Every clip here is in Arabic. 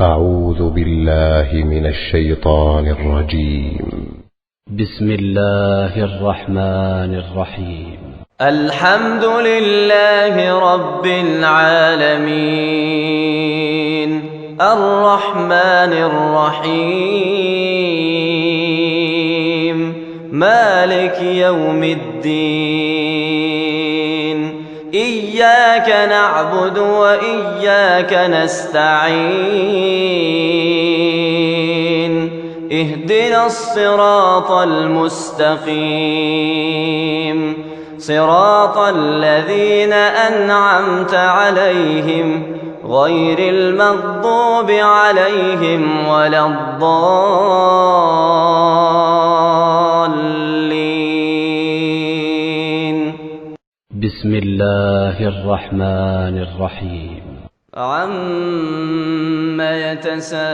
أعوذ بالله من الشيطان الرجيم. بسم الله الرحمن الرحيم. الحمد لله رب العالمين، الرحمن الرحيم، مالك يوم الدين. إياك نعبد وإياك نستعين، اهدنا الصراط المستقيم، صراط الذين أنعمت عليهم غير المغضوب عليهم ولا الضالين. بسم الله الرحمن الرحيم. عم يتساءلون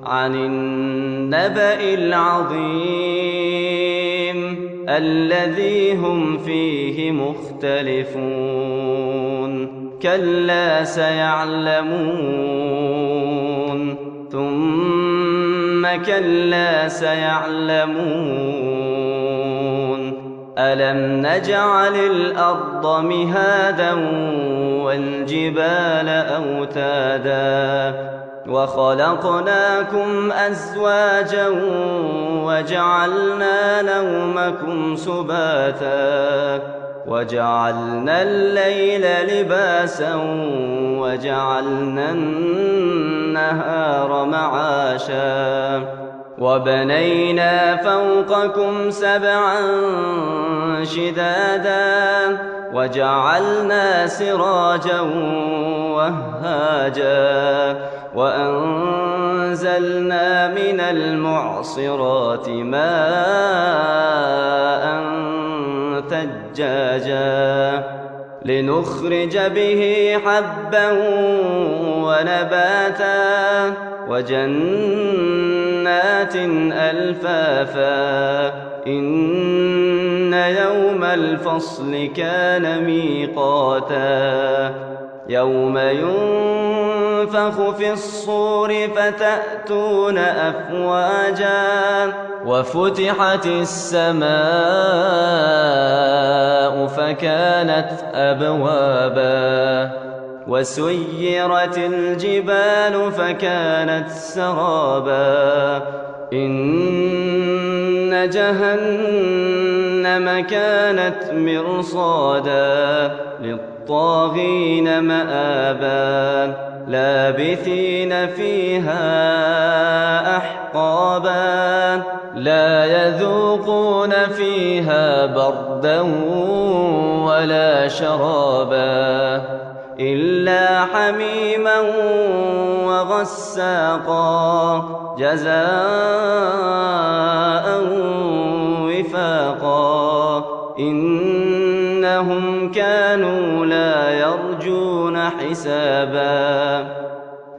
عن النبأ العظيم الذي هم فيه مختلفون. كلا سيعلمون، ثم كلا سيعلمون. ألم نجعل الأرض مهادا والجبال أوتادا وخلقناكم أزواجا وجعلنا نومكم سباتا وجعلنا الليل لباسا وجعلنا النهار معاشا وبنينا فوقكم سبعا شدادا وجعلنا سراجا وهاجا وأنزلنا من المعصرات ماء ثجاجا لنخرج به حبا ونباتا وجنات ألفافا. إن يوم الفصل كان ميقاتا يوم ينفخ في الصور فتأتون أفواجا وفتحت السماء فكانت أبوابا وسيرت الجبال فكانت سرابا. إن جهنم كانت مرصادا للطاغين مآبا لابثين فيها أحقابا لا يذوقون فيها بردا ولا شرابا إلا حميما وغساقا جزاء وفاقا. إنهم كانوا لا يرجون حسابا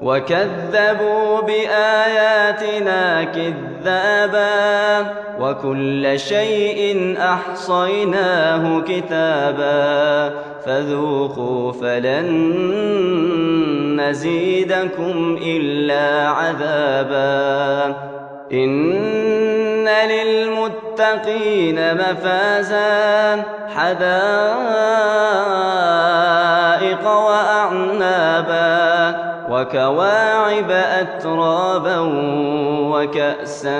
وكذبوا بآياتنا كذابا وكل شيء أحصيناه كتابا فذوقوا فلن نزيدكم إلا عذابا. إن للمتقين مفازا حدائق وأعنابا وكواعب أترابا وكأسا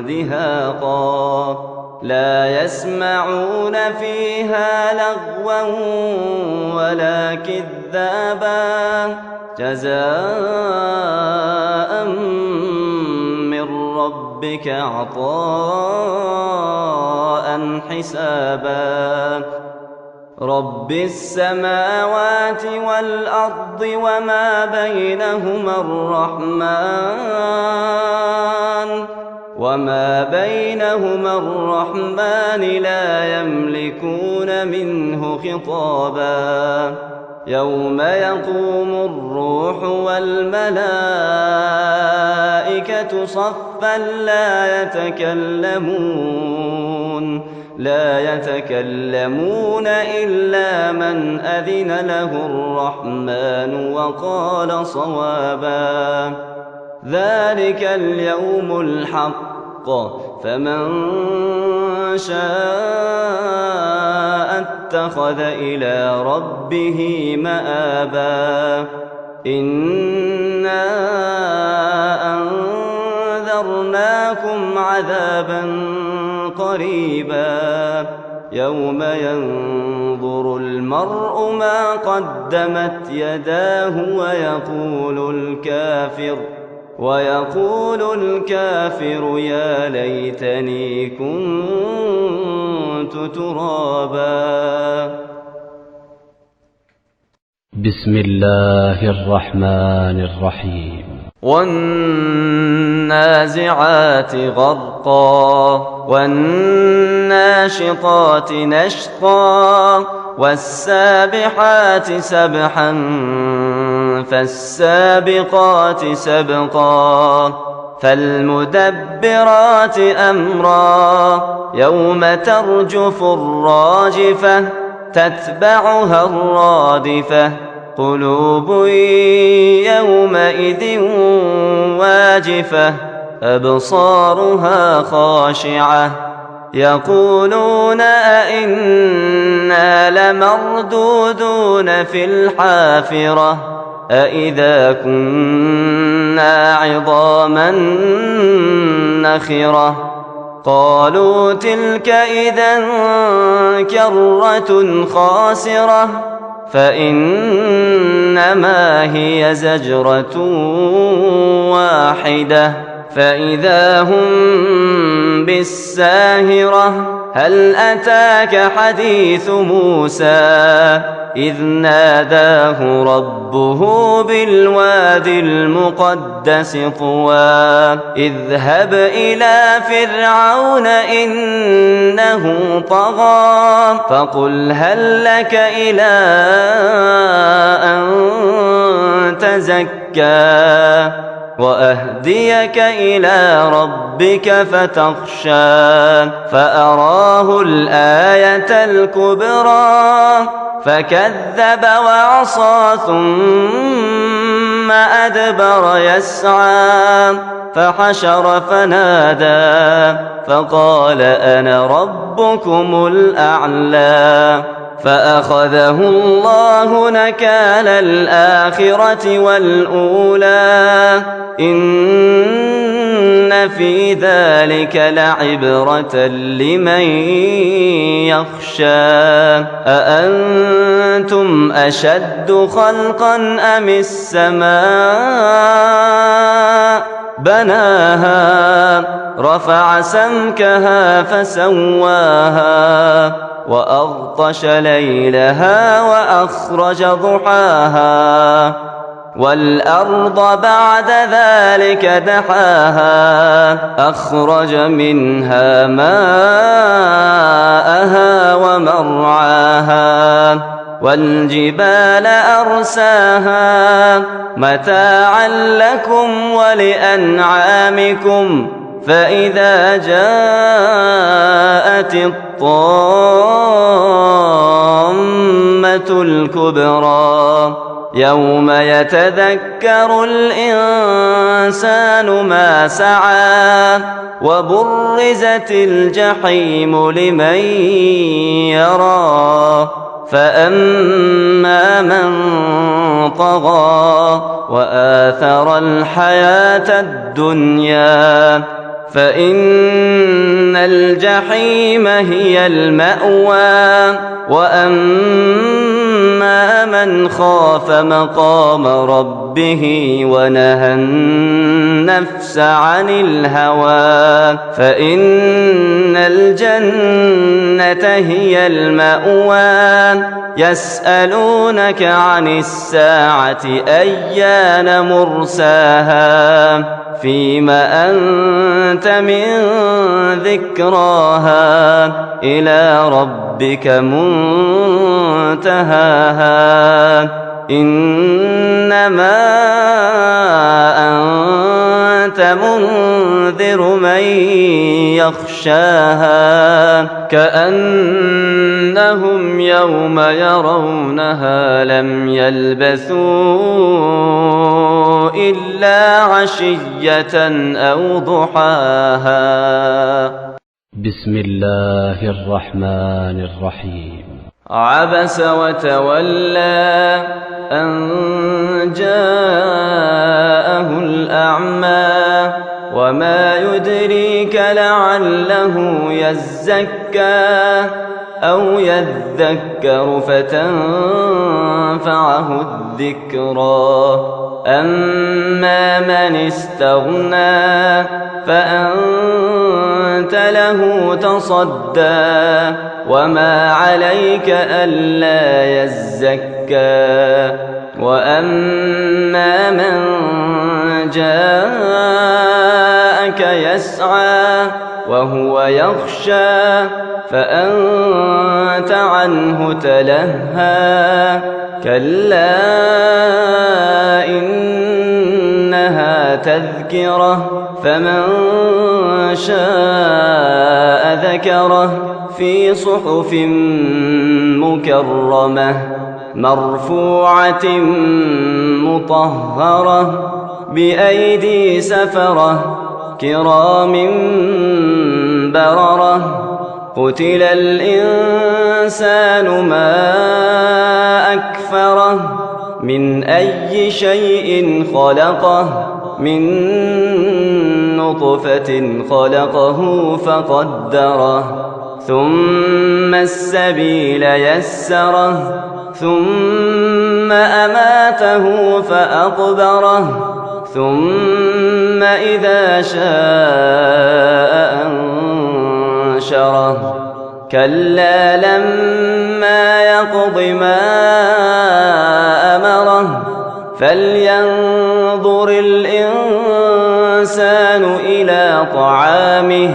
دهاقا لا يسمعون فيها لغوا ولا كذابا جزاء من ربك عطاء حسابا. رب السماوات والأرض وما بينهما الرحمن لا يملكون منه خطابا. يوم يقوم الروح والملائكة صفا لا يتكلمون لا يتكلمون إلا من أذن له الرحمن وقال صوابا ذلك اليوم الحق فمن شاء اتخذ إلى ربه مآبا إنا أنذرناكم عذابا قريبا يوم ينظر المرء ما قدمت يداه ويقول الكافر يا ليتني كنت ترابا. بسم الله الرحمن الرحيم. والنازعات غرقا والناشطات نشطا والسابحات سبحا فالسابقات سبقا فالمدبرات أمرا يوم ترجف الراجفة تتبعها الرادفة قلوب يومئذ واجفة أبصارها خاشعة يقولون أئنا لمردودون في الحافرة أئذا كنا عظاما نخرة قالوا تلك إذا كرة خاسرة فإنما هي زجرة واحدة فإذا هم بالساهرة هل أتاك حديث موسى إذ ناداه ربه بالواد المقدس طوى اذهب إلى فرعون إنه طغى فقل هل لك إلى أن تزكى وأهديك إلى ربك فتخشى فأراه الآية الكبرى فكذب وعصى ثم أدبر يسعى فحشر فنادى فقال أنا ربكم الأعلى فأخذه الله نكال الآخرة والأولى إن في ذلك لعبرة لمن يخشى أأنتم أشد خلقا أم السماء بناها رفع سمكها فسواها وأغطش ليلها وأخرج ضحاها والأرض بعد ذلك دحاها أخرج منها ماءها ومرعاها والجبال أرساها متاعا لكم ولأنعامكم فإذا جاءت الطامة الكبرى يوم يتذكر الإنسان ما سعى وبرزت الجحيم لمن يرى فأما من طغى وآثر الحياة الدنيا فإن الجحيم هي المأوى وأما من خاف مقام ربه ونهى النفس عن الهوى فإن الجنة هي المأوى يسألونك عن الساعة أيان مرساها فيم أنت من ذكراها إلى ربك منتهاها إنما أنت منذر من يخشاها كأنهم يوم يرونها لم يلبثوا إلا عشية أو ضحاها. بسم الله الرحمن الرحيم. عبس وتولى أن جاءه الأعمى وما يدريك لعله يزكى أو يذكر فتنفعه الذكرى. أما من استغنى فأنت له تصدى وما عليك ألا يزكى. وأما من جاءك يسعى وهو يخشى فأنت عنه تلهى. كلا إنها تذكرة فمن شاء ذكره في صحف مكرمة مرفوعة مطهرة بأيدي سفرة كرام بررة. قتل الإنسان ما أكفره من أي شيء خلقه من نطفة خلقه فقدره ثم السبيل يسره ثم أماته فأقبره ثم إذا شاء أنشره. كلا لما يقض ما أمره فلينظر الإنسان إلى طعامه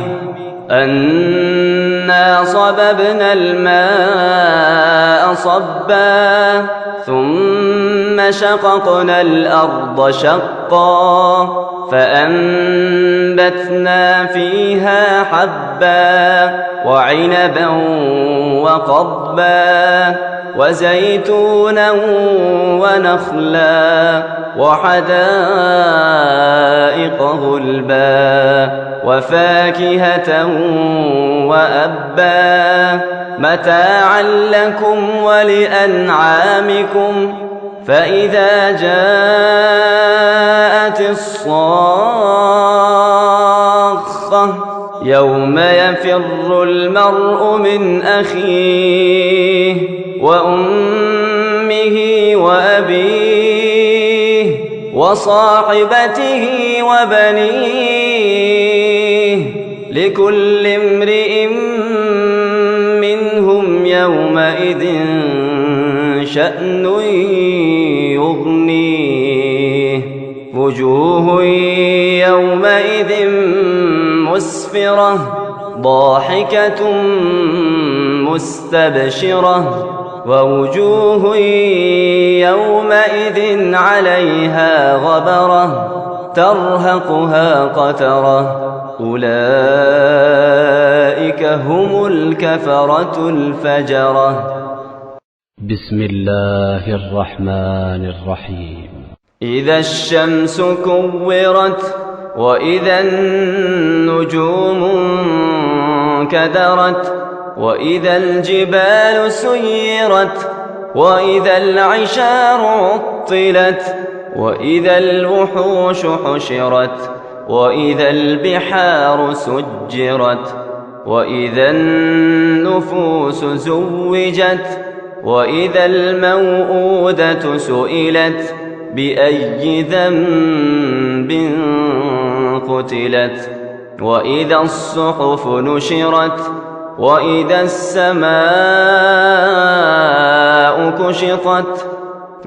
أنا صببنا الماء صبا ثم شققنا الأرض شقا فأنبتنا فيها حبا وعنبا وقضبا وزيتونا ونخلا وحدائق غلبا وفاكهة وأبا متاعا لكم ولأنعامكم. فإذا جاءت الصاخة يوم يفر المرء من أخيه وأمه وأبيه وصاحبته وبنيه لكل امرئ منهم يومئذ شأن يغنيه. وجوه يومئذ مسفرة ضاحكة مستبشرة ووجوه يومئذ عليها غبرة ترهقها قترة أولئك هم الكفرة الفجرة. بسم الله الرحمن الرحيم. إذا الشمس كورت وإذا النجوم انكدرت وإذا الجبال سيرت وإذا العشار عطلت وإذا الوحوش حشرت وإذا البحار سجرت وإذا النفوس زوجت وإذا الموءودة سئلت بأي ذنب قتلت وإذا الصحف نشرت وإذا السماء كشطت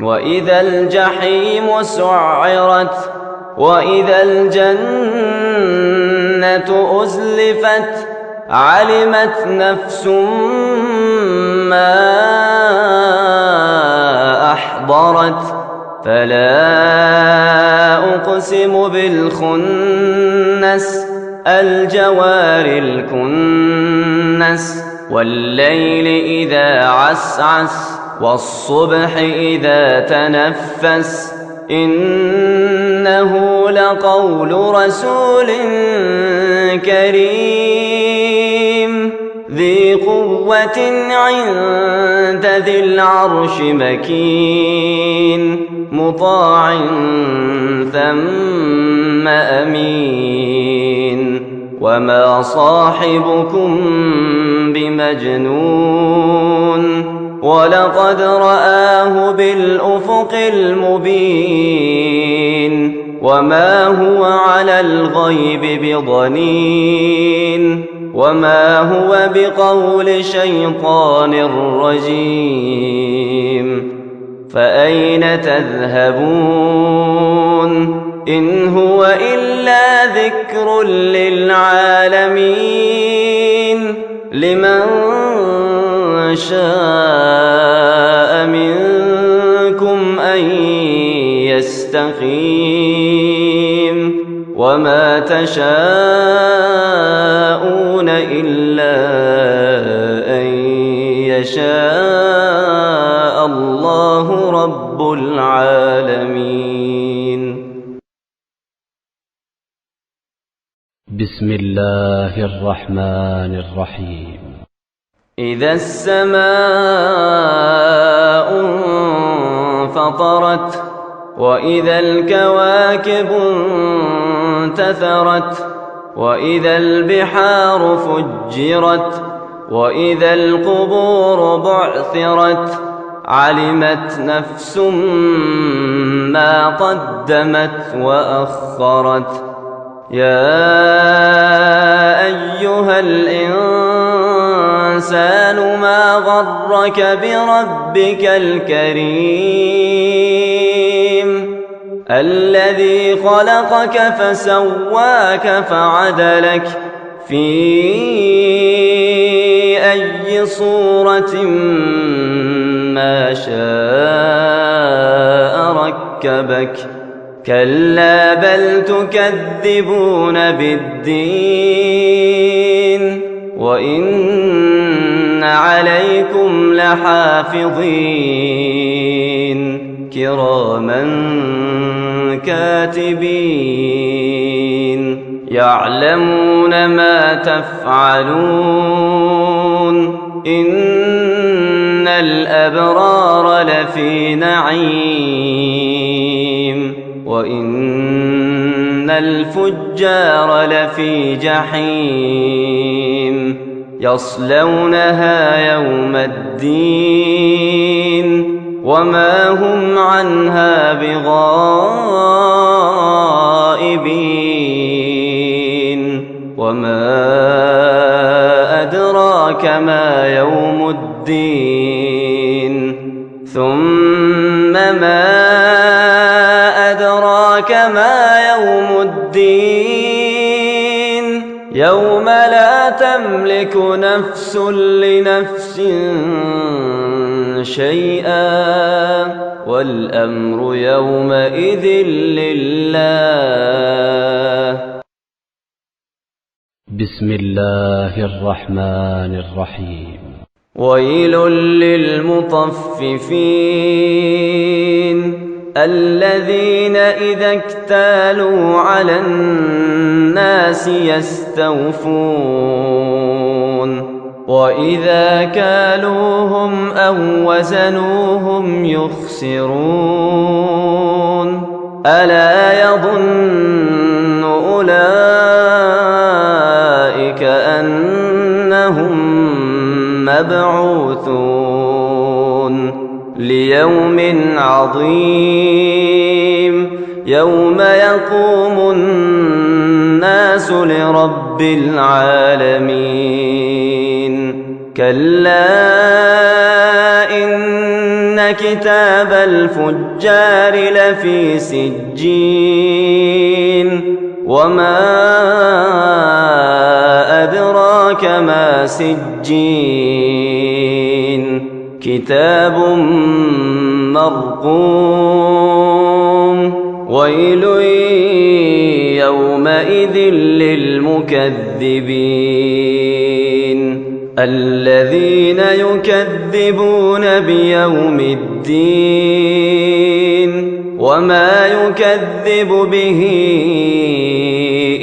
وإذا الجحيم سعرت وإذا الجنة أزلفت علمت نفس ما أحضرت فلا أقسم بالخنس الجوار الكنس والليل إذا عسعس والصبح إذا تنفس إنه لقول رسول كريم ذي قوة عند ذي العرش مكين مطاع ثم أمين وما صاحبكم بمجنون ولقد رآه بالأفق المبين وما هو على الغيب بضنين وما هو بقول شيطان رجيم فأين تذهبون إن هو إلا ذكر للعالمين لمن شاء منكم أن يستقيم وما تشاءون إلا أن يشاء الله رب العالمين. بسم الله الرحمن الرحيم. إذا السماء انفطرت وإذا الكواكب انتثرت وإذا البحار فجرت وإذا القبور بعثرت علمت نفس ما قدمت وأخرت يا أيها الإنسان ما غرك بربك الكريم الذي خلقك فسواك فعدلك في أي صورة ما شاء ركبك كلا بل تكذبون بالدين وإن عليكم لحافظين كراما كاتبين يعلمون ما تفعلون إن الأبرار لفي نعيم وإن الفجار لفي جحيم يصلونها يوم الدين وما هم عنها بغائبين وما أدراك ما يوم الدين ثم ما أدراك ما يوم الدين يوم لا تملك نفس لنفس شيئا والأمر يومئذ لله. بسم الله الرحمن الرحيم. ويل للمطففين الذين إذا اكتالوا على الناس يستوفون وإذا كالوهم أو وزنوهم يخسرون ألا يظن أولئك أنهم مبعوثون ليوم عظيم يوم يقوم الناس لرب العالمين كلا إن كتاب الفجار لفي سجين وما أدراك ما سجين كتاب مرقوم ويل يومئذ للمكذبين الذين يكذبون بيوم الدين وما يكذب به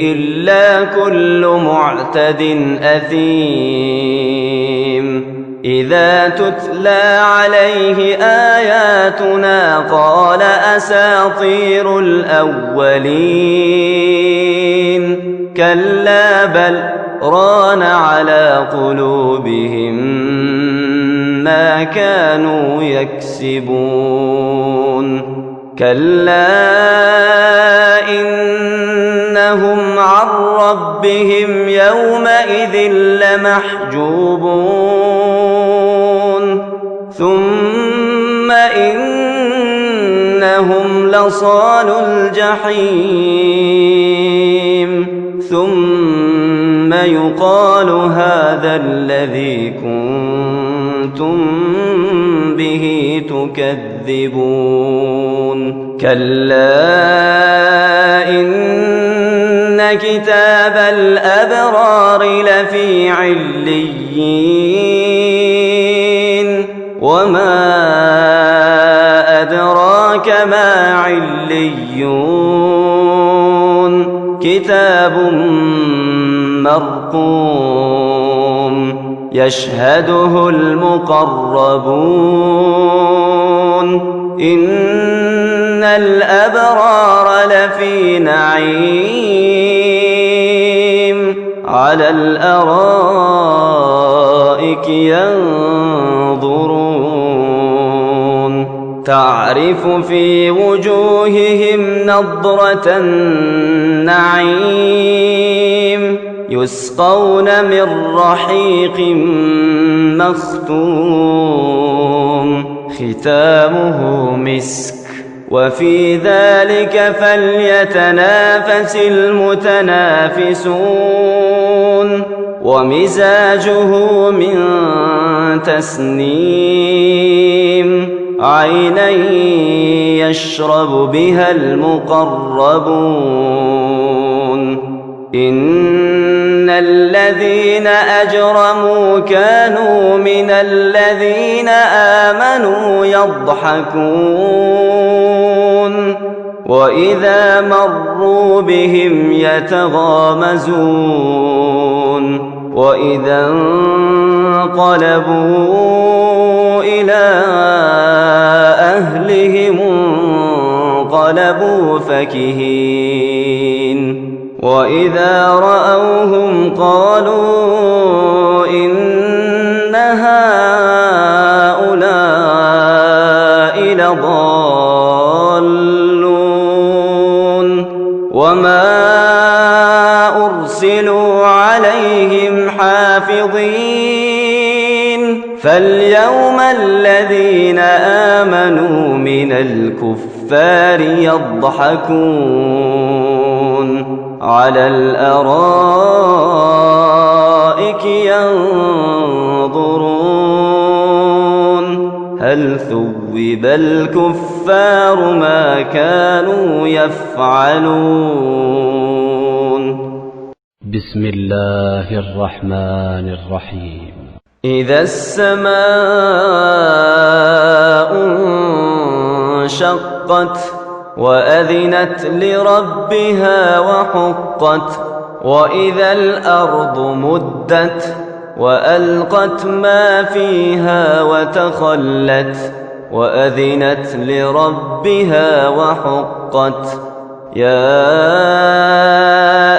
إلا كل معتد أثيم إذا تتلى عليه آياتنا قال أساطير الأولين كلا بل ران على قلوبهم ما كانوا يكسبون كلا إنهم عن ربهم يومئذ لمحجوبون ثم إنهم لصالو الجحيم ثم يقال هذا الذي كنتم به تكذبون كلا إن كتاب الأبرار لفي عليين وما أدراك ما عليون كتاب مرقوم يشهده المقربون إن الأبرار لفي نعيم على الأرائك ينظرون تعرف في وجوههم نضرة النعيم يسقون من رحيق مختوم ختامه مسك وفي ذلك فليتنافس المتنافسون ومزاجه من تسنيم عينا يشرب بها المقربون إن الذين أجرموا كانوا من الذين آمنوا يضحكون وإذا مروا بهم يتغامزون وإذا انقلبوا إلى أهلهم انقلبوا فكهين وإذا رأوهم قالوا إن هؤلاء لضالون وما أرسلوا عليهم حافظين فاليوم الذين آمنوا من الكفار يضحكون على الأرائك ينظرون هل ثوب الكفار ما كانوا يفعلون بسم الله الرحمن الرحيم إذا السماء انشقت وأذنت لربها وحقت وإذا الأرض مدت وألقت ما فيها وتخلت وأذنت لربها وحقت يا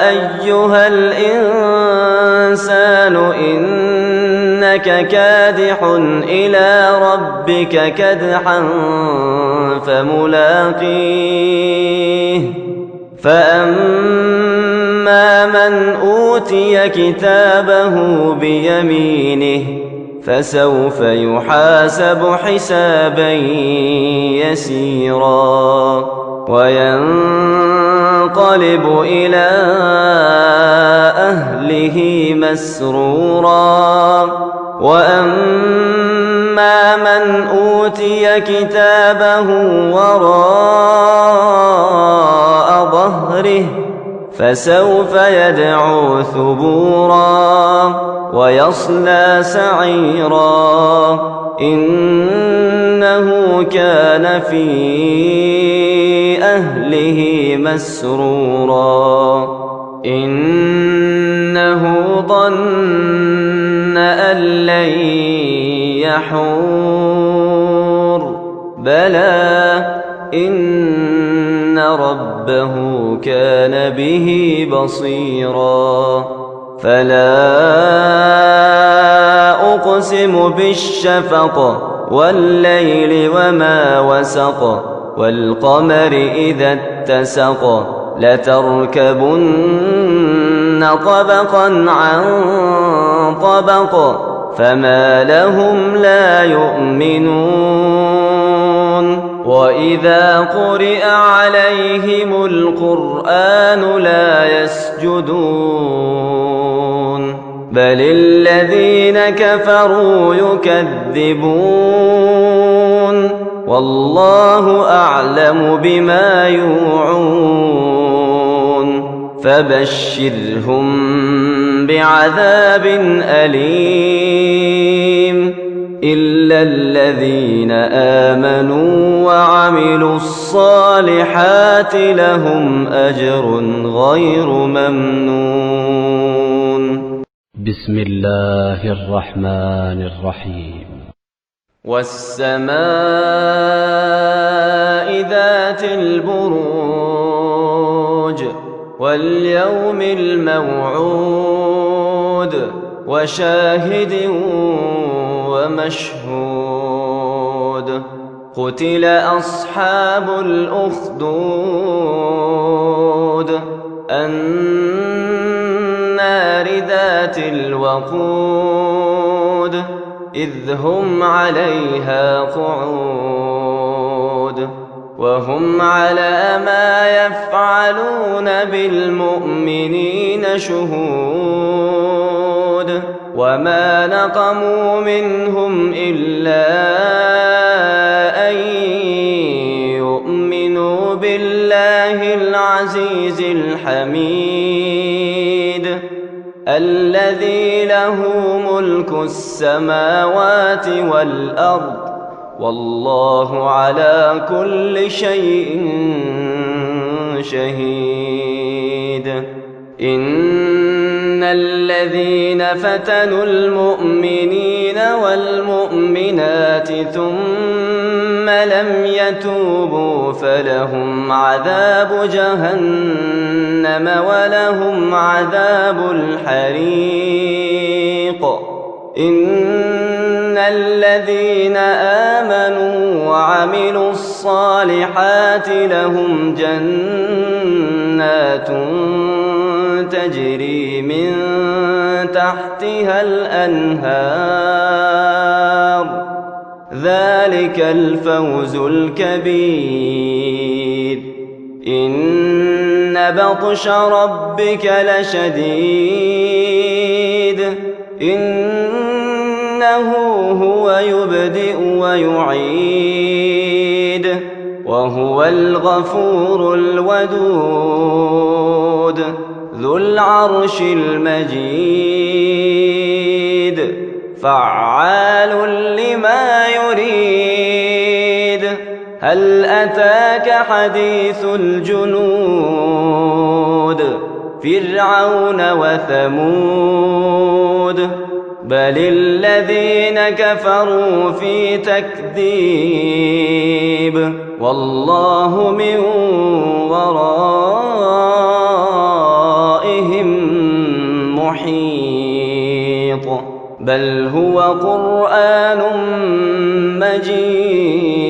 أيها الإنسان إنك كادح إلى ربك كدحا فملاقيه فأما من أوتي كتابه بيمينه فسوف يحاسب حسابا يسيرا وينقلب إلى أهله مسرورا وأما من أوتي كتابه وراء ظهره فسوف يدعو ثبورا ويصلى سعيرا إنه كان في أهله مسرورا إنه ظن أن لن يحور بلى إن ربه كان به بصيرا فلا أقسم بالشفق والليل وما وسق والقمر إذا اتسق لتركبن طبقا عن طبق فما لهم لا يؤمنون وإذا قرئ عليهم القرآن لا يسجدون بل الذين كفروا يكذبون والله أعلم بما يوعون فبشرهم بعذاب أليم إلا الذين آمنوا وعملوا الصالحات لهم أجر غير ممنون. بسم الله الرحمن الرحيم. والسماء ذات البروج واليوم الموعود وشاهد ومشهود قتل أصحاب الأخدود النار ذات الوقود إذ هم عليها قعود وهم على ما يفعلون بالمؤمنين شهود وما نقموا منهم إلا أن يؤمنوا بالله العزيز الحميد الذي له ملك السماوات والأرض والله على كل شيء شهيد. إن الذين فتنوا المؤمنين والمؤمنات ثم لم يتوبوا فلهم عذاب جهنم ولهم عذاب الحريق. إن الذين آمنوا وعملوا الصالحات لهم جنات تجري من تحتها الأنهار ذلك الفوز الكبير. إن بطش ربك لشديد إنه هو يبدئ ويعيد وهو الغفور الودود ذو العرش المجيد فعال لما يريد. هل أتاك حديث الجنود فرعون وثمود بل الذين كفروا في تكذيب والله من ورائهم محيط بل هو قرآن مجيد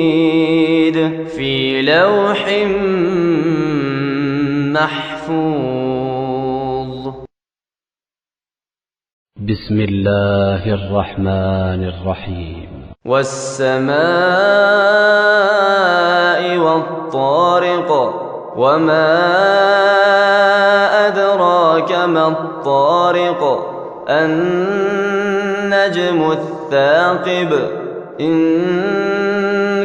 في لوح محفوظ. بسم الله الرحمن الرحيم. والسماء والطارق وما أدراك ما الطارق النجم الثاقب إن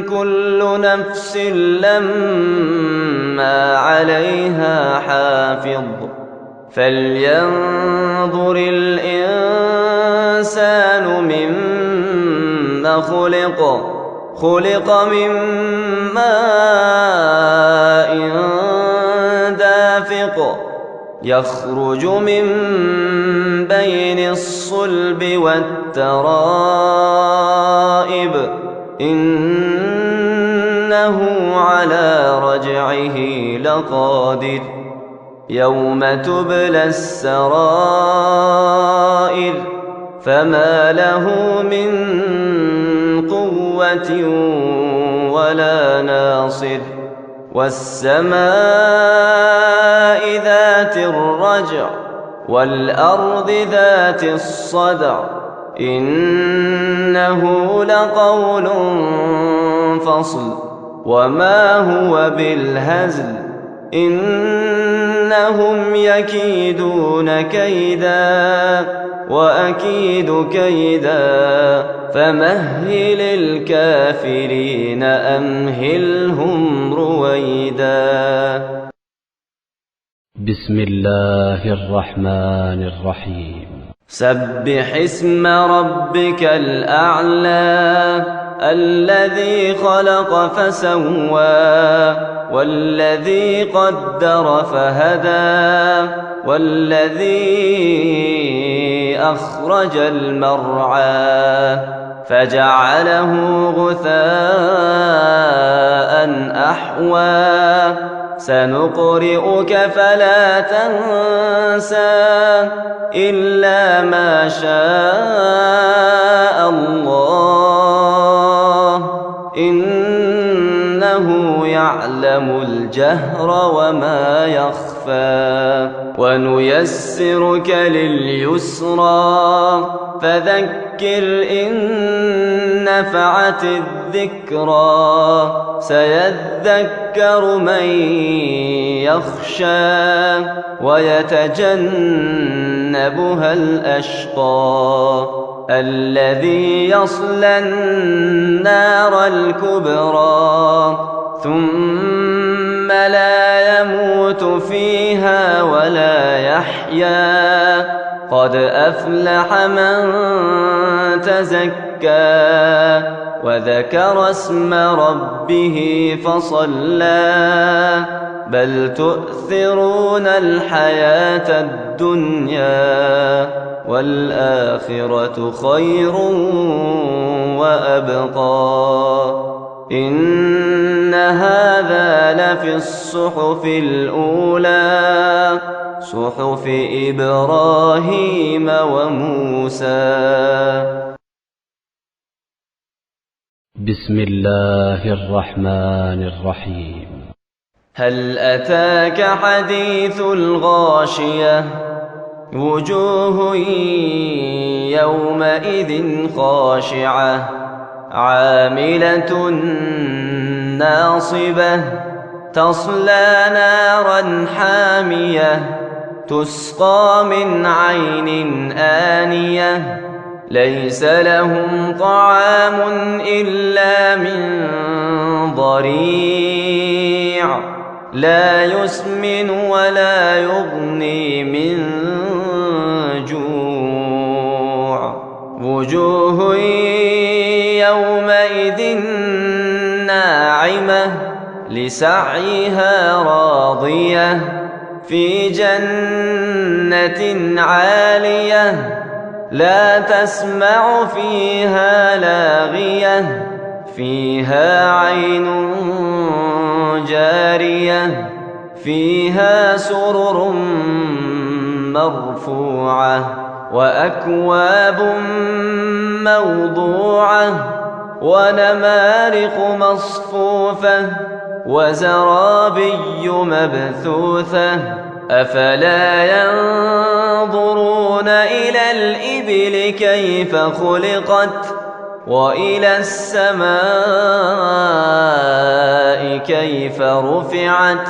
كل نفس لما ما عليها حافظ فلينظر الإنسان مما خلق من ماء دافق يخرج من بين الصلب والترائب إنه على رجعه لقادر يوم تبلى السرائر فما له من قوة ولا ناصر والسماء ذات الرجع والأرض ذات الصدع إنه لقول فصل وما هو بالهزل إنهم يكيدون كيدا وأكيد كيدا فمهل الكافرين أمهلهم رويدا. بسم الله الرحمن الرحيم. سبح اسم ربك الأعلى الذي خلق فسوى والذي قدر فهدى والذي أخرج المرعى فجعله غثاء أحوى سنقرئك فلا تنسى إلا ما شاء الله إنه يعلم الجهر وما يخفى ونيسرك لليسرى فذكر إن نفعت الذكرى سيذكر من يخشى ويتجنبها الأشقى الذي يصلى النار الكبرى ثم لا يموت فيها ولا يحيا قد أفلح من تزكى وذكر اسم ربه فصلى بل تؤثرون الحياة الدنيا والآخرة خير وأبقى إن هذا لفي الصحف الأولى صحف إبراهيم وموسى. بسم الله الرحمن الرحيم. هل أتاك حديث الغاشية وجوه يومئذ خاشعة عاملة ناصبة تصلى نارا حامية تسقى من عين آنية ليس لهم طعام إلا من ضريع لا يسمن ولا يغني من جوع وجوه يومئذ ناعمة لسعيها راضية في جنة عالية لا تسمع فيها لاغية فيها عين جارية فيها سرر مرفوعة وأكواب موضوعة ونمارق مصفوفة وزرابي مبثوثة أفلا ينظرون إلى الإبل كيف خلقت وإلى السماء كيف رفعت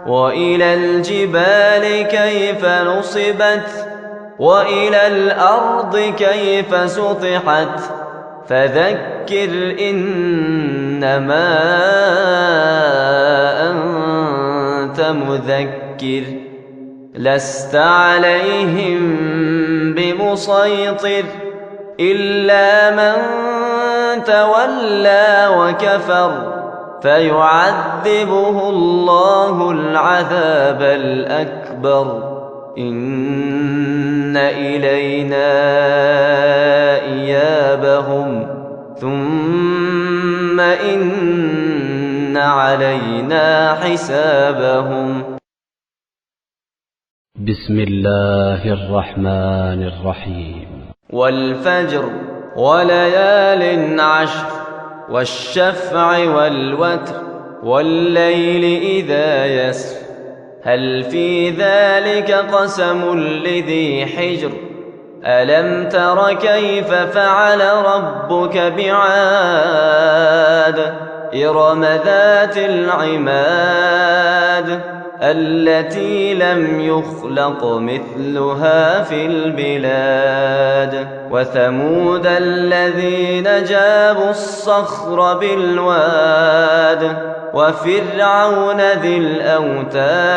وإلى الجبال كيف نصبت وإلى الأرض كيف سطحت فذكر إنما وأنت مذكر لست عليهم بمسيطر إلا من تولى وكفر فيعذبه الله العذاب الأكبر إن إلينا إيابهم ثم إن علينا حسابهم. بسم الله الرحمن الرحيم. والفجر وليال عشر والشفع والوتر والليل إذا يسر هل في ذلك قسم لذي حجر ألم تر كيف فعل ربك بعاد إرم ذات العماد التي لم يخلق مثلها في البلاد وثمود الذين جابوا الصخر بالواد وفرعون ذي الأوتاد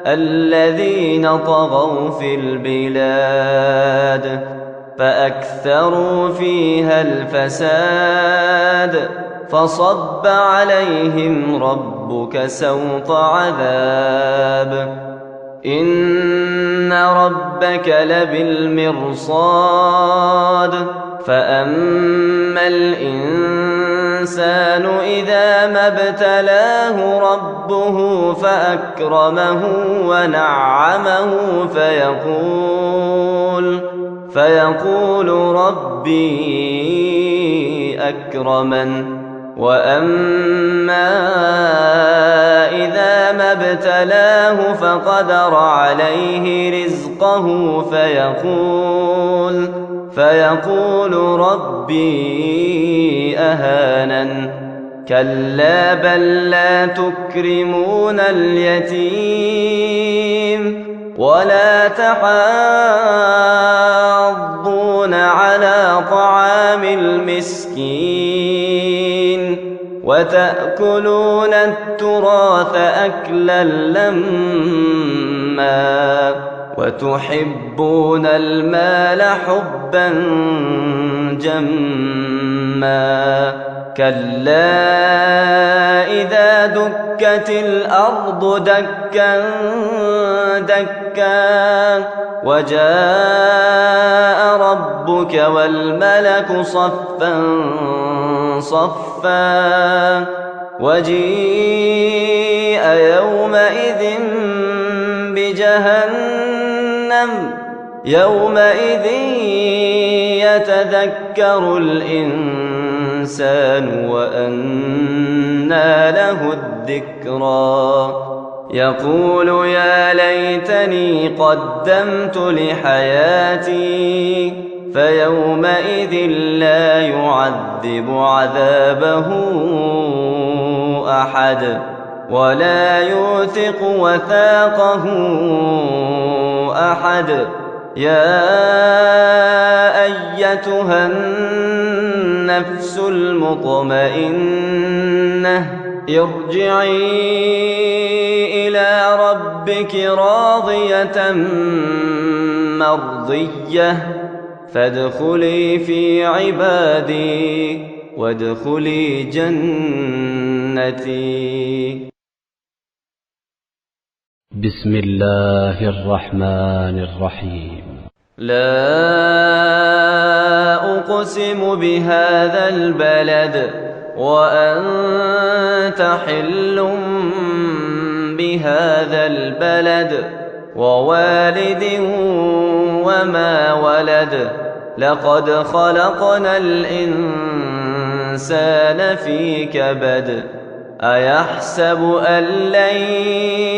الذين طغوا في البلاد فأكثروا فيها الفساد فصب عليهم ربك سوط عذاب إن ربك لبالمرصاد فأما الإنسان إذا ما ابتلاه ربه فأكرمه ونعمه فيقول ربي أكرمن وأما إذا ما ابتلاه فقدر عليه رزقه فيقول ربي أهانن كلا بل لا تكرمون اليتيم ولا تحاضون على طعام المسكين وتأكلون التراث أكلا لما وتحبون المال حبا جما كلا إذا دكت الأرض دكا دكا وجاء ربك والملك صفا صفا وجيء يومئذ بجهنم يومئذ يتذكر الإنسان وأنى له الذكرى يقول يا ليتني قدمت لحياتي فيومئذ لا يعذب عذابه أحد ولا يوثق وثاقه أحد يا أيتها النفس المطمئنة ارجعي إلى ربك راضية مرضية فادخلي في عبادي وادخلي جنتي. بسم الله الرحمن الرحيم. لا أقسم بهذا البلد وأنت حل بهذا البلد ووالد وما ولد لقد خلقنا الإنسان في كبد أيحسب أن لن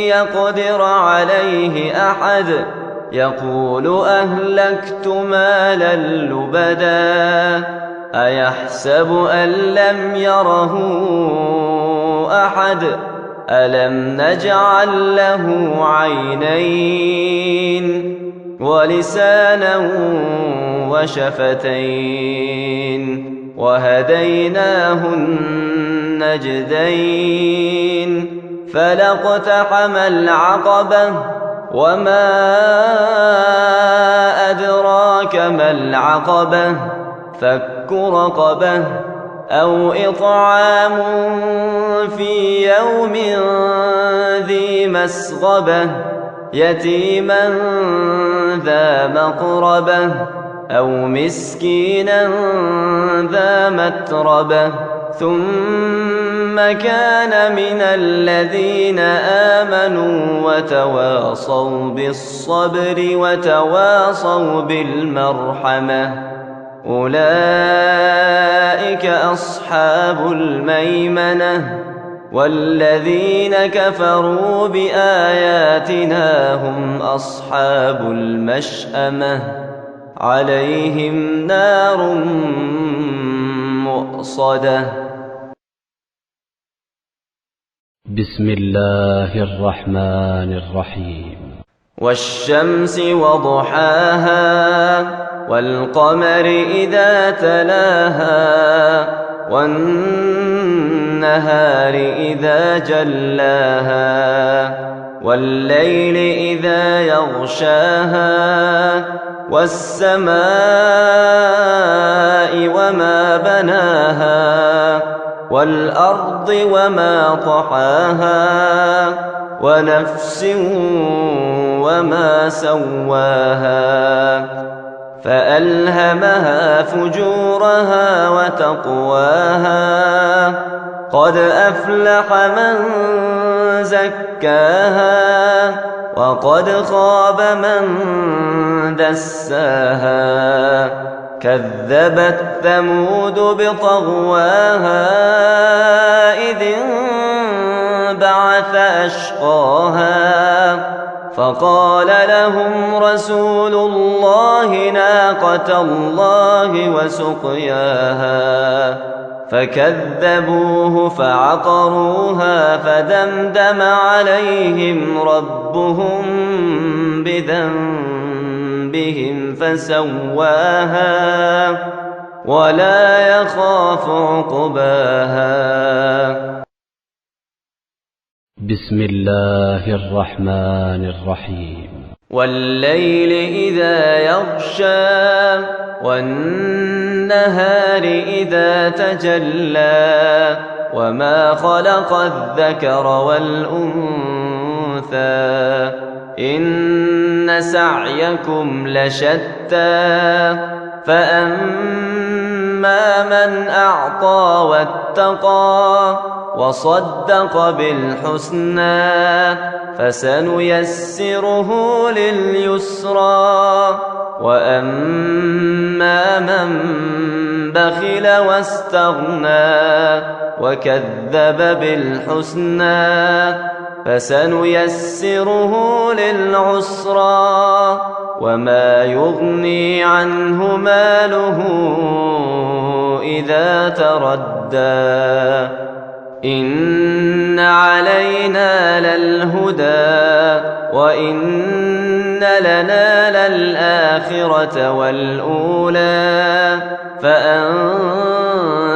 يقدر عليه أحد يقول أهلكت مالا لبدا أيحسب أن لم يره أحد ألم نجعل له عينين ولسانا وشفتين وهديناه النجدين فلاقتحم العقبة وما أدراك ما العقبة فك رقبة أو إطعام في يوم ذي مسغبة يتيما ذا مقربة أو مسكينا ذا متربة ثم كان من الذين آمنوا وتواصوا بالصبر وتواصوا بالمرحمة أولئك أصحاب الميمنة والذين كفروا بآياتنا هم أصحاب المشأمة عليهم نار مؤصدة. بسم الله الرحمن الرحيم. والشمس وضحاها والقمر إذا تلاها والنهار إذا جلاها والليل إذا يغشاها والسماء وما بناها والأرض وما طحاها ونفس وما سواها فألهمها فجورها وتقواها قد أفلح من زكاها وقد خاب من دساها كذبت ثمود بطغواها إذ انبعث أشقاها فقال لهم رسول الله ناقة الله وسقياها فكذبوه فعقروها فدمدم عليهم ربهم بذنبهم فسواها ولا يخاف عقباها. بسم الله الرحمن الرحيم. والليل إذا يغشى والنهار إذا تجلى وما خلق الذكر والأنثى إن سعيكم لشتى فأما من أعطى واتقى وصدق بالحسنى فسنيسره لليسرى وأما من بخل واستغنى وكذب بالحسنى فسنيسره للعسرى وما يغني عنه ماله إذا تردى إن علينا للهدى وإن لنا للآخرة والأولى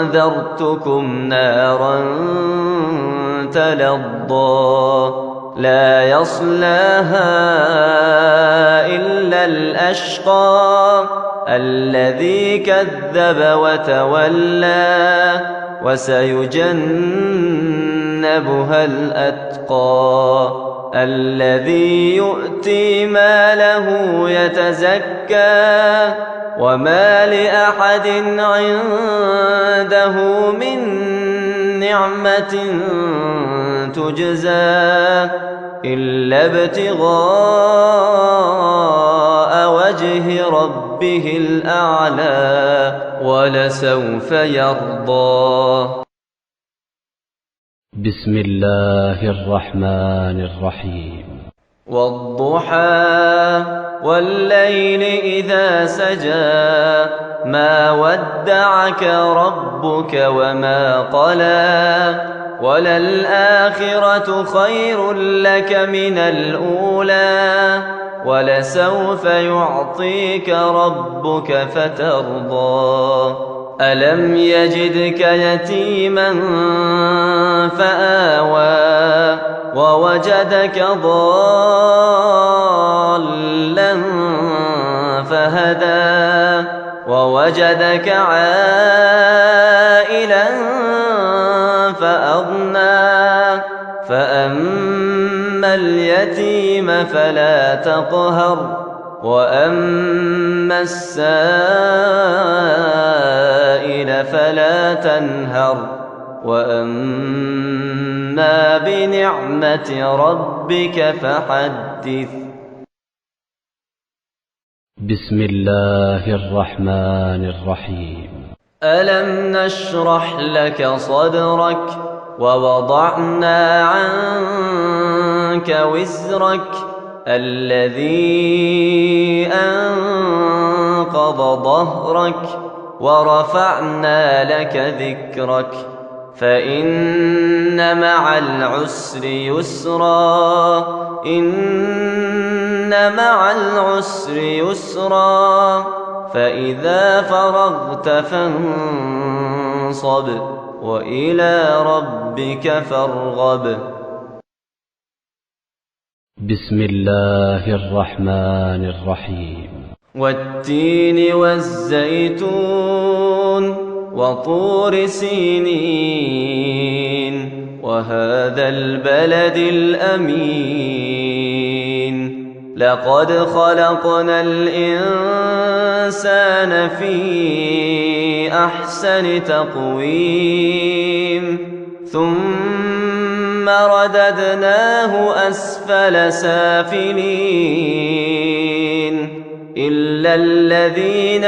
فأنذرتكم نارا تلظى لا يصلاها إلا الأشقى الذي كذب وتولى وسيجنبها الأتقى الذي يؤتي ماله يتزكى وما لأحد عنده من نعمة تجزى إلا ابتغاء وجه ربه الأعلى ولسوف يرضى. بسم الله الرحمن الرحيم. والضحى والليل إذا سجى ما ودعك ربك وما قلى وللآخرة خير لك من الأولى ولسوف يعطيك ربك فترضى ألم يجدك يتيما فآوى ووجدك ضالا فهدى ووجدك عائلا فأغنى فأما اليتيم فلا تقهر وأما السائل فلا تنهر وأما بنعمة ربك فحدث. بسم الله الرحمن الرحيم. ألم نشرح لك صدرك ووضعنا عنك وزرك الذي أنقض ظهرك ورفعنا لك ذكرك فإن مع العسر يسرا إن مع العسر يسرا فإذا فرغت فانصب وإلى ربك فارغب. بسم الله الرحمن الرحيم. والتين والزيتون وطور سينين وهذا البلد الأمين لقد خلقنا الإنسان في أحسن تقويم ثم رددناه أسفل سافلين إلا الذين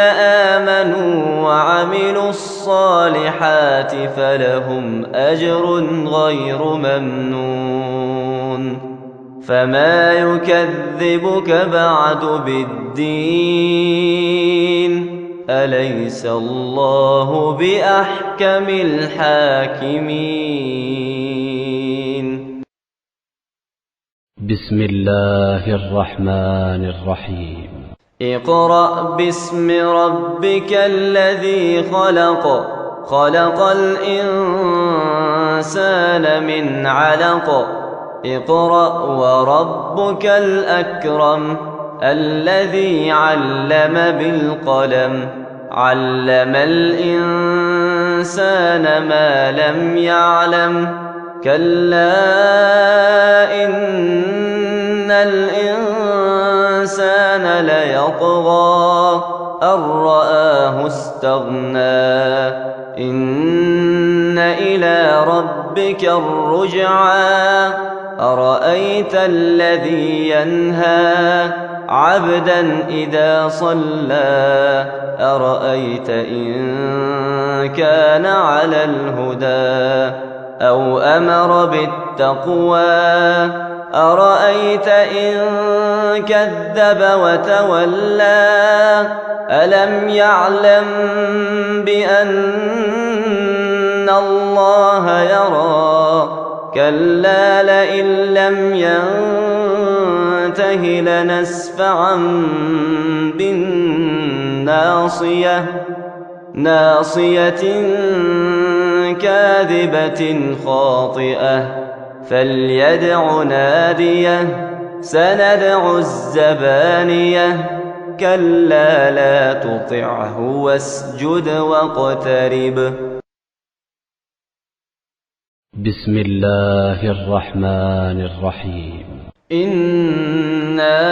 آمنوا وعملوا الصالحات فلهم أجر غير ممنون. فما يكذبك بعد بالدين أليس الله بأحكم الحاكمين. بسم الله الرحمن الرحيم. اقرأ باسم ربك الذي خلق خلق الإنسان من علق اقرأ وربك الأكرم الذي علم بالقلم علم الإنسان ما لم يعلم كلا إن الإنسان ليطغى أن رآه استغنى إن إلى ربك الرجعى أرأيت الذي ينهى عبدا إذا صلى أرأيت إن كان على الهدى أو أمر بالتقوى أرأيت إن كذب وتولى ألم يعلم بأن الله يرى كلا لئن لم ينته لنسفعا بالناصية ناصية كاذبة خاطئة فليدع ناديه سندع الزبانية كلا لا تطعه واسجد واقترب. بسم الله الرحمن الرحيم. إنا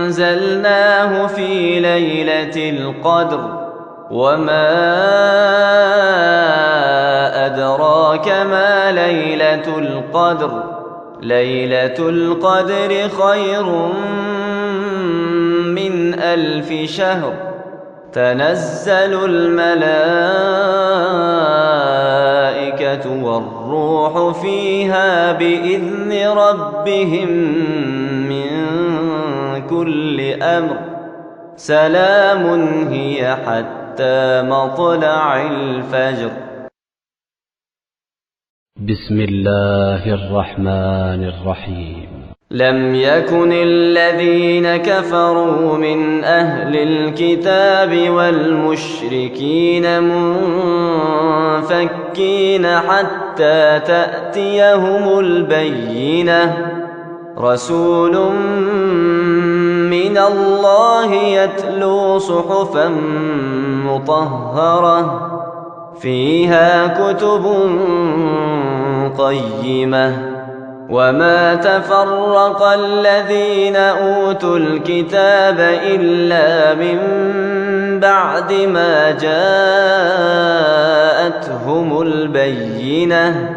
أنزلناه في ليلة القدر وما أدراك ما ليلة القدر ليلة القدر خير من 1000 شهر تنزل الملائكة والروح فيها بإذن ربهم من كل أمر سلام هي حتى مطلع الفجر. بسم الله الرحمن الرحيم. لم يكن الذين كفروا من أهل الكتاب والمشركين منفكين حتى تأتيهم البينة رسول من الله يتلو صحفا مطهرة فيها كتب قيمة وما تفرق الذين أوتوا الكتاب إلا من بعد ما جاءتهم البينة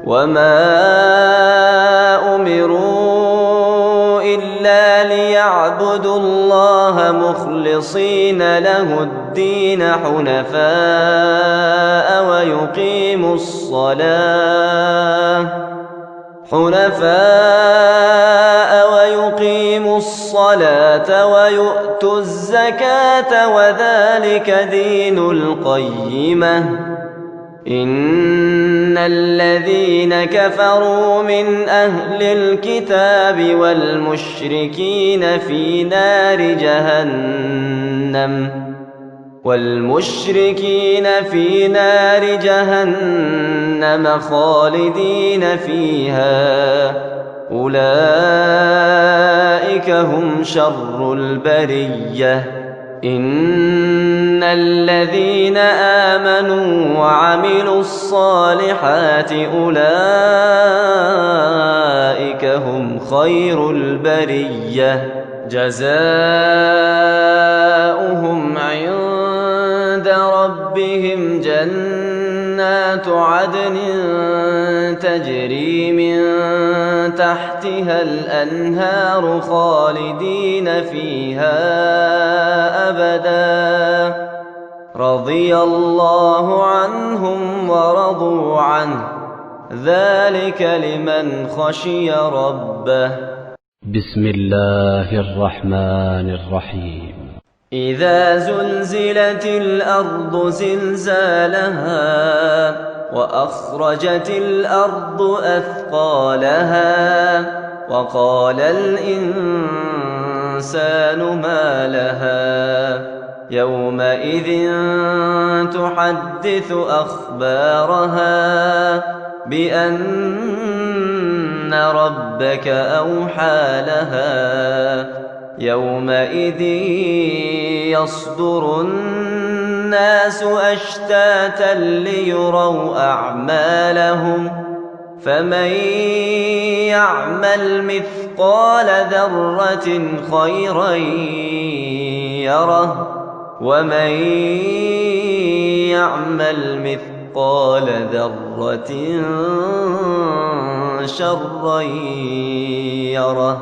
وما أمروا إلا ليعبدوا الله مخلصين له الدين حنفاء ويقيموا الصلاة ويؤتوا الزكاة وذلك دين القيمة إن الذين كفروا من أهل الكتاب والمشركين في نار جهنم خالدين فيها أولئك هم شر البرية إن الذين آمنوا وعملوا الصالحات أولئك هم خير البرية جزاؤهم عند ربهم جنات عدن تجري من تحتها الأنهار خالدين فيها أبدا رضي الله عنهم ورضوا عنه ذلك لمن خشي ربه. بسم الله الرحمن الرحيم. إذا زلزلت الأرض زلزالها وأخرجت الأرض أثقالها وقال الإنسان ما لها يومئذ تحدث أخبارها بأن ربك أوحى لها يومئذ يصدر الناس أشتاتا ليروا أعمالهم فمن يعمل مثقال ذرة خيرا يره ومن يعمل مثقال ذرة شرا يره.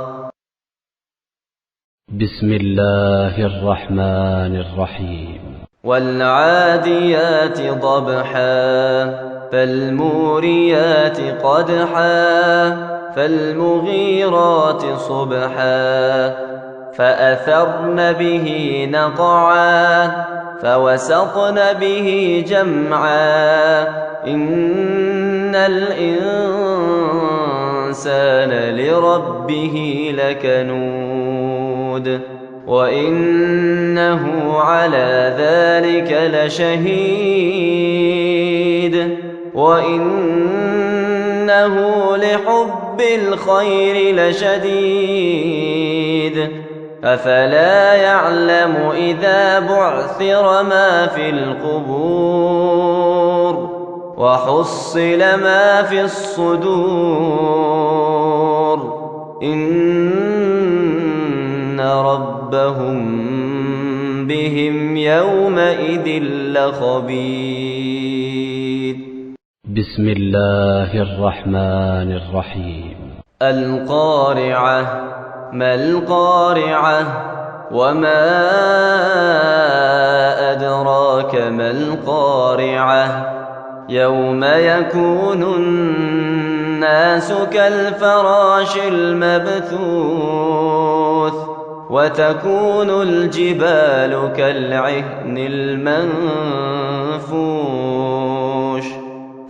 بسم الله الرحمن الرحيم. والعاديات ضبحا فالموريات قدحا فالمغيرات صبحا فأثرن به نقعا فوسطن به جمعا إن الإنسان لربه لكنود وإنه على ذلك لشهيد وإنه لحب الخير لشديد أفلا يعلم إذا بعثر ما في القبور وحصل ما في الصدور إن ربهم بهم يومئذ لخبير. بسم الله الرحمن الرحيم. القارعة ما القارعة وما أدراك ما القارعة يوم يكون الناس كالفراش المبثوث وتكون الجبال كالعهن المنفوش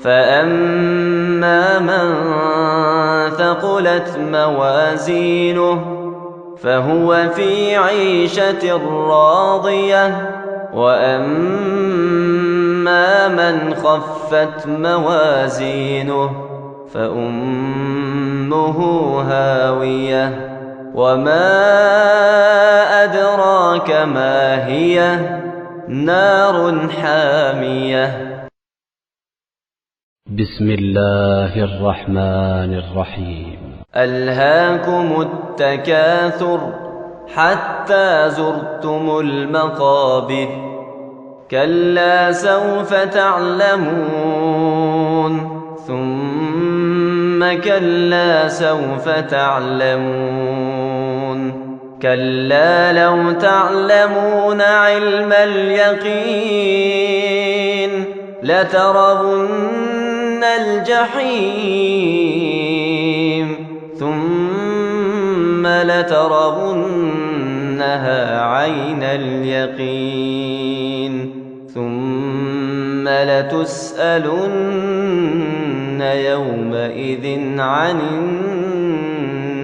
فأما من ثقلت موازينه فهو في عيشة راضية وأما من خفت موازينه فأمه هاوية وما أدراك ما هي نار حامية. بسم الله الرحمن الرحيم. ألهاكم التكاثر حتى زرتم المقابر كلا سوف تعلمون ثم كلا سوف تعلمون كلا لو تعلمون علم اليقين لترون الجحيم ثم لترونها عين اليقين ثم لتسألن يومئذ عن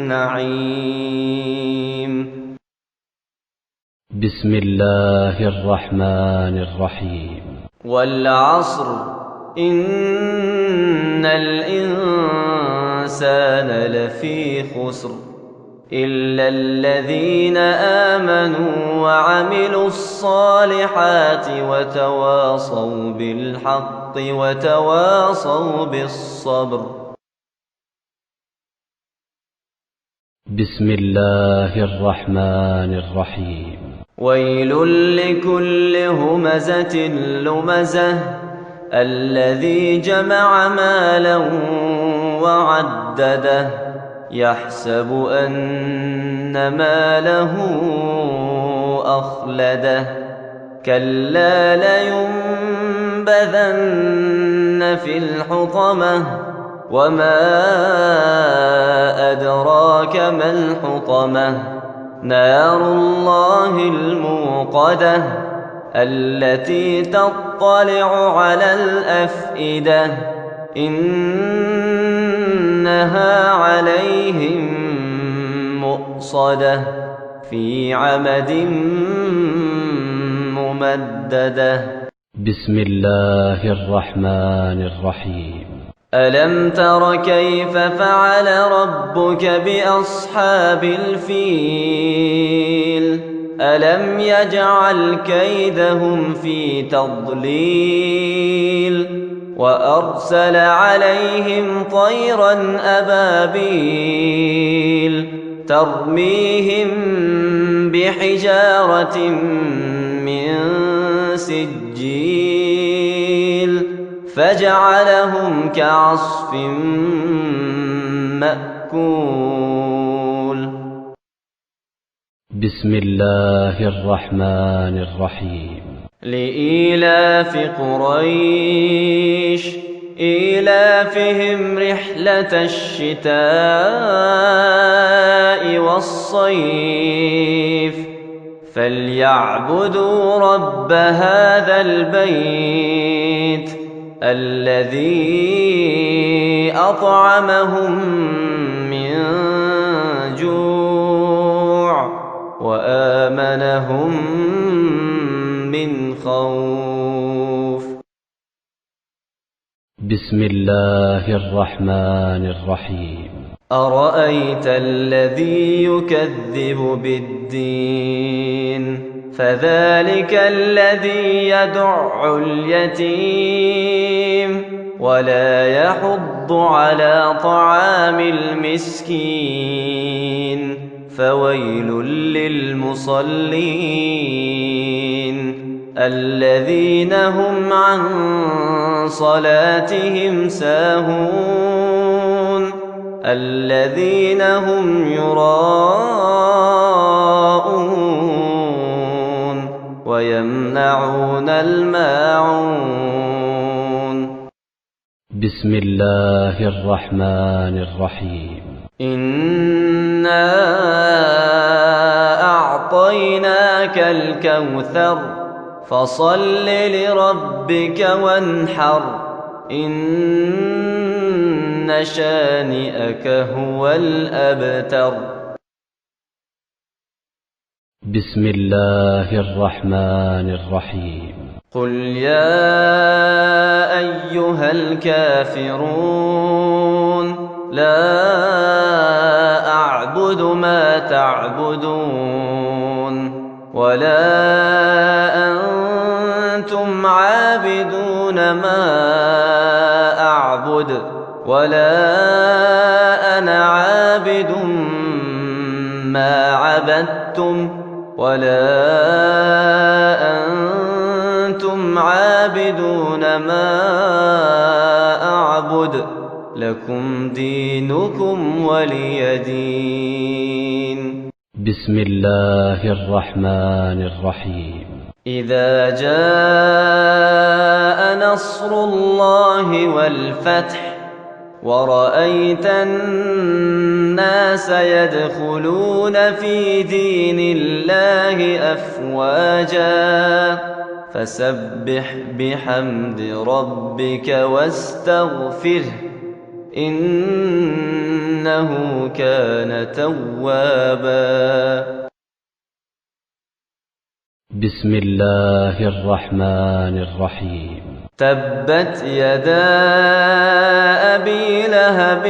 النعيم. بسم الله الرحمن الرحيم. والعصر إن الإنسان لفي خسر إلا الذين آمنوا وعملوا الصالحات وتواصوا بالحق وتواصوا بالصبر. بسم الله الرحمن الرحيم. ويل لكل همزة لمزة الذي جمع مالا وعدده يحسب أن ماله أخلده كلا لينبذن في الحطمة وما أدراك ما الحطمة نار الله الموقدة التي تطلع على الأفئدة إنها عليهم مؤصدة في عمد ممددة. بسم الله الرحمن الرحيم. ألم تر كيف فعل ربك بأصحاب الفيل ألم يجعل كيدهم في تضليل وأرسل عليهم طيرا أبابيل ترميهم بحجارة من سجيل فجعلهم كعصف مأكول. بسم الله الرحمن الرحيم. لإيلاف قريش إيلافهم رحلة الشتاء والصيف فليعبدوا رب هذا البيت الذي أطعمهم من جوع وآمنهم من خوف. بسم الله الرحمن الرحيم. أرأيت الذي يكذب بالدين فذلك الذي يدع اليتيم ولا يحض على طعام المسكين فويل للمصلين الذين هم عن صلاتهم ساهون الذين هم يراءون ويمنعون الماعون. بسم الله الرحمن الرحيم. إنا أعطيناك الكوثر فصل لربك وانحر إن شانئك هو الأبتر. بسم الله الرحمن الرحيم. قل يا أيها الكافرون لا أعبد ما تعبدون ولا أنتم عابدون ما أعبد ولا أنا عابد ما عبدتم ولا أنتم عابدون ما أعبد لكم دينكم ولي دين. بسم الله الرحمن الرحيم. إذا جاء نصر الله والفتح ورأيت الناس يدخلون في دين الله أفواجا فسبح بحمد ربك واستغفره إنه كان توابا. بسم الله الرحمن الرحيم. تبت يدا أبي لهب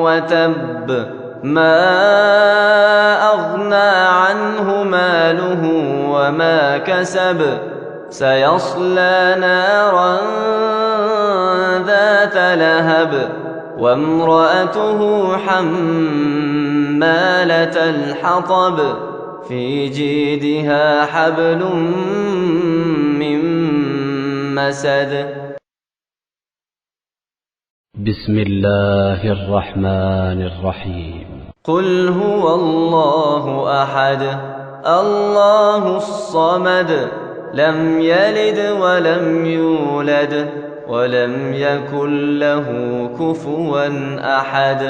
وتب ما أغنى عنه ماله وما كسب سيصلى نارا ذات لهب وامرأته حمالة الحطب في جيدها حبل من مسد. بسم الله الرحمن الرحيم. قل هو الله أحد الله الصمد لم يلد ولم يولد ولم يكن له كفوا أحد.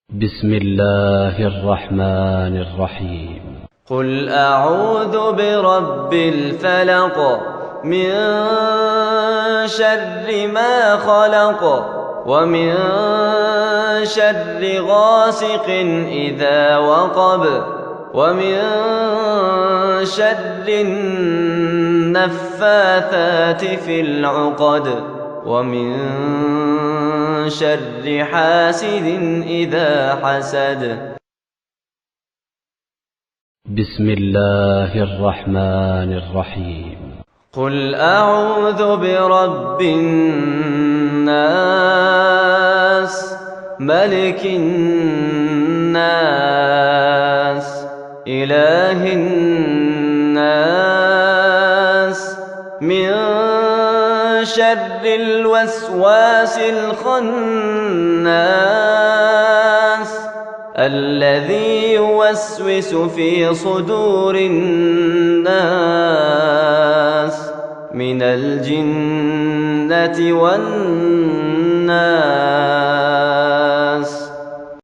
بسم الله الرحمن الرحيم. قل أعوذ برب الفلق من شر ما خلق ومن شر غاسق إذا وقب ومن شر النفاثات في العقد ومن شر حاسد إذا حسد. بسم الله الرحمن الرحيم. قل أعوذ برب الناس ملك الناس إله الناس من شر الوسواس الخناس الذي يوسوس في صدور الناس من الجنة والناس.